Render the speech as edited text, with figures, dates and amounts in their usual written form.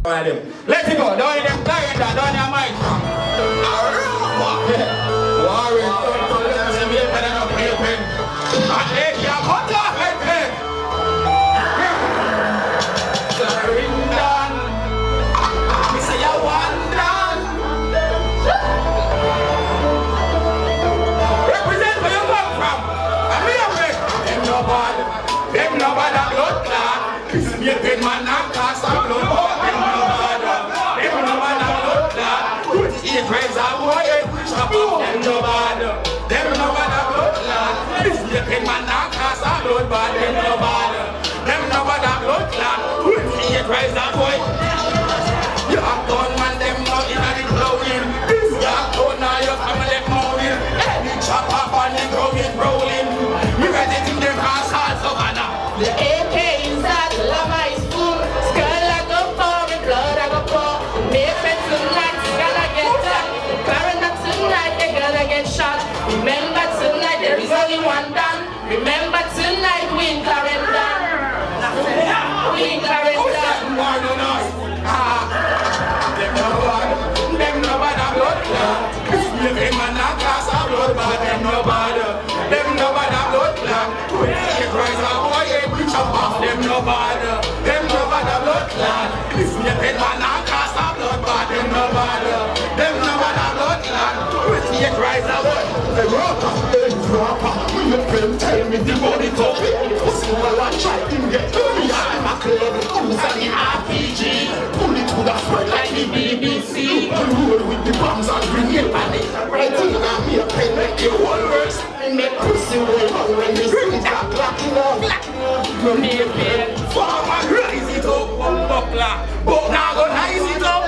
Let it go. Don't let them die in that. Don't let them mic. Warren, don't let them be better than a paper. And they can't cut off my pen. Clarendon. Me say you want done. Represent where you come from. And me a make them no bad. Them no bad a blood clot. This me a pen man and cast a blood. Friends are boy, stop up, them no bad. Them no bad a blood clot. This flipping man now cast a blood bad. Them no bad. Them no bad a blood clot. Your friends are boy. You have done man, them not in the clothing. This you have done now, your family moving. Any chop up on the growing, rolling. We ready to them cast all Savannah. The AK inside the lava is full. Skull I go for, and blood I go for. Make friends tonight, gotta get shot. Clarendon tonight, they gonna get shot. Remember tonight, there is only one done. Remember tonight, we in Clarendon. We in Clarendon. Them no bad a blood clot. Living man a cast a blood bad. Them no bad. Them no bad a blood clot. Your cries a boy, we chop off. Them no bad. Them no bad a blood clot. Living man a cast a blood bad. Them no bad. Them no bad a blood clot. Your cries a boy. Hey, Rawpa, hey, Rawpa, when your friend tell me the body top, pussy while I try to get me. I'm a clever goose and the RPG. Pull it to the front like the BBC. Roll with the bombs and bring it and it. Right in and me a pen make the whole works. And make pussy roll when you see that blacking up. No need pain. Farmer rise it up, buckler. But now go rise it up.